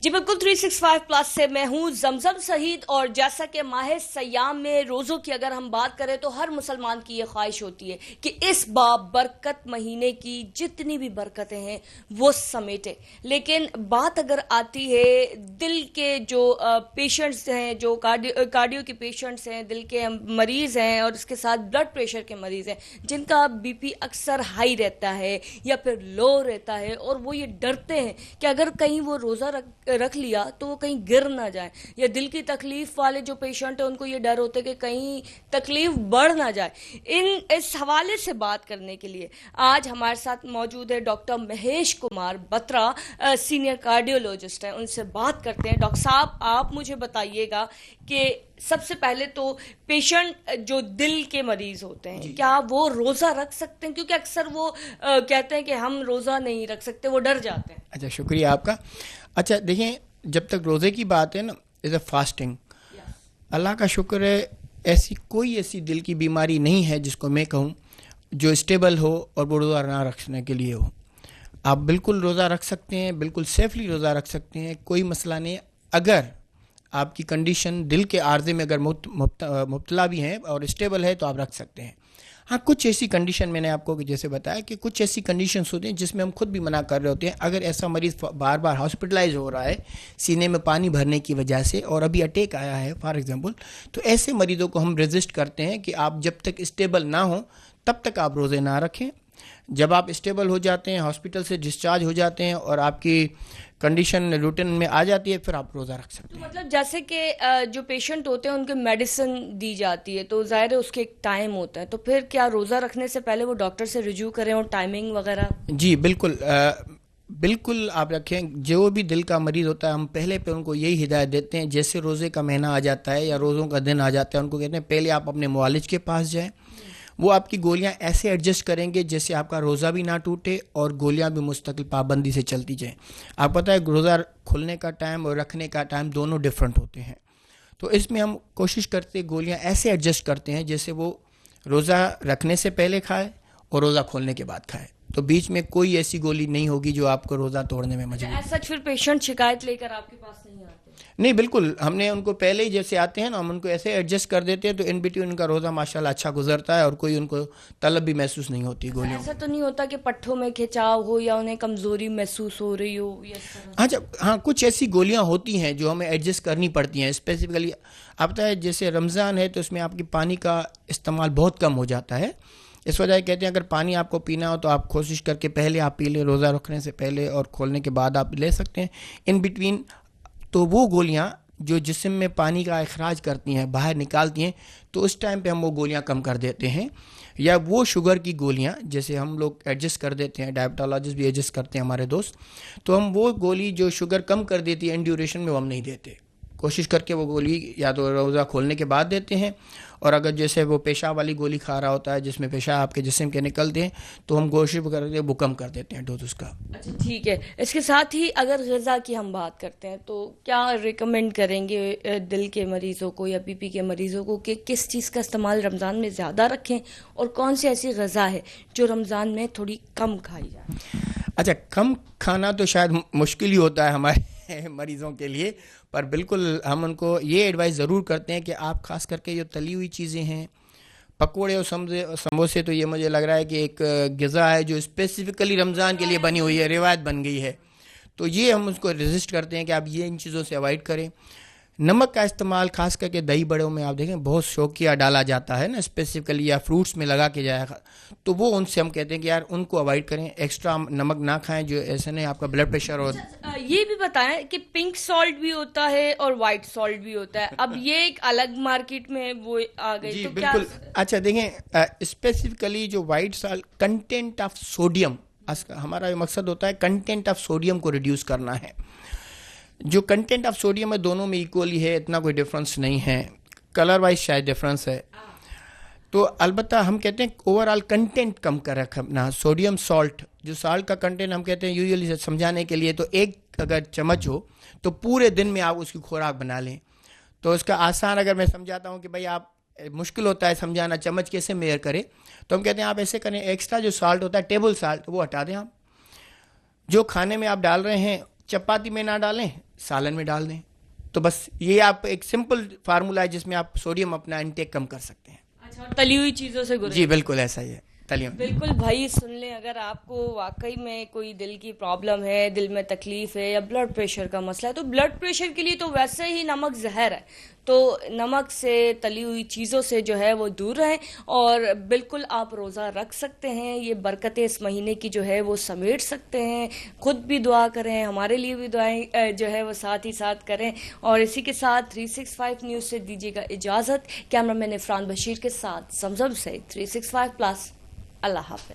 जी बिल्कुल, 365 प्लस से मैं हूँ जमजम शहीद। और जैसा कि माह सयाम में रोज़ों की अगर हम बात करें तो हर मुसलमान की ये ख्वाहिश होती है कि इस बरकत महीने की जितनी भी बरकतें हैं वो समेटे। लेकिन बात अगर आती है दिल के जो पेशेंट्स हैं, जो कार्डियो के पेशेंट्स हैं, दिल के मरीज़ हैं और उसके साथ ब्लड प्रेशर के मरीज़ हैं जिनका बीपी अक्सर हाई रहता है या फिर लो रहता है, और वो ये डरते हैं कि अगर कहीं वो रोज़ा रख लिया तो वो कहीं गिर ना जाए, या दिल की तकलीफ वाले जो पेशेंट है उनको ये डर होता है कि कहीं तकलीफ बढ़ ना जाए। इस हवाले से बात करने के लिए आज हमारे साथ मौजूद है doctor Mahesh Kumar Batra, senior cardiologist हैं। उनसे बात करते हैं। डॉक्टर साहब, आप मुझे बताइएगा कि सबसे पहले तो पेशेंट जो दिल के मरीज होते हैं क्या वो रोज़ा रख सकते हैं? क्योंकि अक्सर वो कहते हैं कि हम रोज़ा नहीं रख सकते, वो डर जाते हैं। अच्छा, शुक्रिया आपका। अच्छा देखिए, जब तक रोज़े की बात है ना, इज़ अ फास्टिंग। अल्लाह का शुक्र है, ऐसी दिल की बीमारी नहीं है जिसको मैं कहूँ जो स्टेबल हो और वो रोज़ा ना रखने के लिए हो। आप बिल्कुल रोज़ा रख सकते हैं, बिल्कुल सेफली रोज़ा रख सकते हैं, कोई मसला नहीं। अगर आपकी कंडीशन दिल के आर्जे में अगर मुब्तला भी हैं और स्टेबल है तो आप रख सकते हैं। हाँ, कुछ ऐसी कंडीशन मैंने आपको जैसे बताया कि कुछ ऐसी कंडीशंस होती हैं जिसमें हम खुद भी मना कर रहे होते हैं। अगर ऐसा मरीज़ बार बार हॉस्पिटलाइज हो रहा है सीने में पानी भरने की वजह से और अभी अटैक आया है फॉर एग्जांपल, तो ऐसे मरीज़ों को हम रेजिस्ट करते हैं कि आप जब तक स्टेबल ना हो तब तक आप रोज़े ना रखें। जब आप स्टेबल हो जाते हैं, हॉस्पिटल से डिस्चार्ज हो जाते हैं और आपकी कंडीशन रूटीन में आ जाती है, फिर आप रोज़ा रख सकते हैं। तो मतलब जैसे कि जो पेशेंट होते हैं उनके मेडिसिन दी जाती है तो ज़ाहिर है उसके एक टाइम होता है, तो फिर क्या रोज़ा रखने से पहले वो डॉक्टर से रिव्यू करें और टाइमिंग वगैरह? जी बिल्कुल, बिल्कुल आप रखें। जो भी दिल का मरीज़ होता है हम पहले पे उनको यही हिदायत देते हैं, जैसे रोज़े का महीना आ जाता है या रोज़ों का दिन आ जाता है, उनको कहते हैं पहले आप अपने मुआलिज के पास जाएँ। वो आपकी गोलियां ऐसे एडजस्ट करेंगे जैसे आपका रोज़ा भी ना टूटे और गोलियां भी मुस्तकिल पाबंदी से चलती जाएं। आप पता है रोज़ा खुलने का टाइम और रखने का टाइम दोनों डिफरेंट होते हैं, तो इसमें हम कोशिश करते गोलियां ऐसे एडजस्ट करते हैं जैसे वो रोज़ा रखने से पहले खाए और रोज़ा खोलने के बाद खाए, तो बीच में कोई ऐसी गोली नहीं होगी जो आपको रोज़ा तोड़ने में मजबूर। ऐसा फिर पेशेंट शिकायत लेकर आपके पास नहीं आते? नहीं, बिल्कुल हमने उनको पहले ही जैसे आते हैं ना, हम उनको ऐसे एडजस्ट कर देते हैं तो इन बिटवीन उनका रोज़ा माशाल्लाह अच्छा गुजरता है और कोई उनको तलब भी महसूस नहीं होती गोलियों। ऐसा तो नहीं होता कि पट्ठों में खिंचाव हो या उन्हें कमजोरी महसूस हो रही हो या इस तरह? अच्छा, हाँ, कुछ ऐसी गोलियां होती हैं जो हमें एडजस्ट करनी पड़ती हैं स्पेसिफिकली। आप पता है जैसे रमज़ान है तो इसमें आपकी पानी का इस्तेमाल बहुत कम हो जाता है। इस वजह कहते हैं अगर पानी आपको पीना हो तो आप कोशिश करके पहले आप पी लें, रोज़ा रखने से पहले, और खोलने के बाद आप ले सकते हैं इन बिटवीन। तो वो गोलियां जो जिस्म में पानी का अखराज करती हैं, बाहर निकालती हैं, तो उस टाइम पे हम वो गोलियां कम कर देते हैं। या वो शुगर की गोलियां जैसे हम लोग एडजस्ट कर देते हैं, डायबिटोलॉजिस्ट भी एडजस्ट करते हैं हमारे दोस्त, तो हम वो गोली जो शुगर कम कर देती है इन ड्यूरेशन में वो हम नहीं देते। कोशिश करके वो गोली या तो रोज़ा खोलने के बाद देते हैं, और अगर जैसे वो पेशाब वाली गोली खा रहा होता है जिसमें पेशाब आपके जिस्म के निकलते हैं तो हम कोशिश करके वो कम कर देते हैं डोज उसका। अच्छा, ठीक है। इसके साथ ही अगर ग़िज़ा की हम बात करते हैं तो क्या रिकमेंड करेंगे दिल के मरीज़ों को या बीपी के मरीज़ों को कि किस चीज़ का इस्तेमाल रमज़ान में ज़्यादा रखें, और कौन सी ऐसी ग़िज़ा है जो रमज़ान में थोड़ी कम खाई जाए? अच्छा, कम खाना तो शायद मुश्किल ही होता है हमारे मरीज़ों के लिए, पर बिल्कुल हम उनको ये एडवाइस ज़रूर करते हैं कि आप खास करके जो तली हुई चीज़ें हैं, पकोड़े और समोसे, तो ये मुझे लग रहा है कि एक ग़िज़ा है जो स्पेसिफ़िकली रमज़ान के लिए बनी हुई है, रिवायत बन गई है, तो ये हम उसको रेजिस्ट करते हैं कि आप ये इन चीज़ों से अवॉइड करें। नमक का इस्तेमाल खास करके दही बड़ों में आप देखें बहुत शौकिया डाला जाता है ना, स्पेसिफिकली, या फ्रूट्स में लगा के जाएगा, तो वो उनसे हम कहते हैं कि यार उनको अवॉइड करें, एक्स्ट्रा नमक ना खाएं, जो ऐसे नहीं आपका ब्लड प्रेशर हो। ये भी बताएं कि पिंक सॉल्ट भी होता है और वाइट सॉल्ट भी होता है, अब ये एक अलग मार्केट में वो आ गई, जी तो बिल्कुल। क्या? अच्छा देखें, स्पेसिफिकली जो white salt, content of sodium, हमारा मकसद होता है कंटेंट ऑफ सोडियम को रिड्यूस करना है। जो कंटेंट ऑफ सोडियम है दोनों में इक्वली है, इतना कोई डिफरेंस नहीं है, कलर वाइज शायद डिफरेंस है, तो अलबत्ता हम कहते हैं ओवरऑल कंटेंट कम कर रखना। सोडियम सॉल्ट, जो सॉल्ट का कंटेंट हम कहते हैं यूजुअली समझाने के लिए, तो एक अगर चम्मच हो तो पूरे दिन में आप उसकी खुराक बना लें। तो उसका आसान अगर मैं समझाता हूँ कि भाई आप, मुश्किल होता है समझाना चम्मच कैसे मेयर करें, तो हम कहते हैं आप ऐसे करें, एक्स्ट्रा जो सॉल्ट होता है टेबल सॉल्ट वो हटा दें आप, जो खाने में आप डाल रहे हैं चपाती में ना डालें, सालन में डाल दें। तो बस ये आप एक सिंपल फार्मूला है जिसमें आप सोडियम अपना इंटेक कम कर सकते हैं। अच्छा, और तली हुई चीजों से गुरेज। जी बिल्कुल ऐसा ही है, तलियों। बिल्कुल भाई, सुन लें, अगर आपको वाकई में कोई दिल की प्रॉब्लम है, दिल में तकलीफ है या ब्लड प्रेशर का मसला है, तो ब्लड प्रेशर के लिए तो वैसे ही नमक जहर है, तो नमक से, तली हुई चीज़ों से जो है वो दूर रहें और बिल्कुल आप रोज़ा रख सकते हैं। ये बरकतें इस महीने की जो है वो समेट सकते हैं। खुद भी दुआ करें, हमारे लिए भी दुआएं जो है वो साथ ही साथ करें। और इसी के साथ 365 न्यूज़ से दीजिएगा इजाज़त। कैमरामैन इफरान बशीर के साथ समझम से 365 प्लस। अल्लाह हाफ़िज़।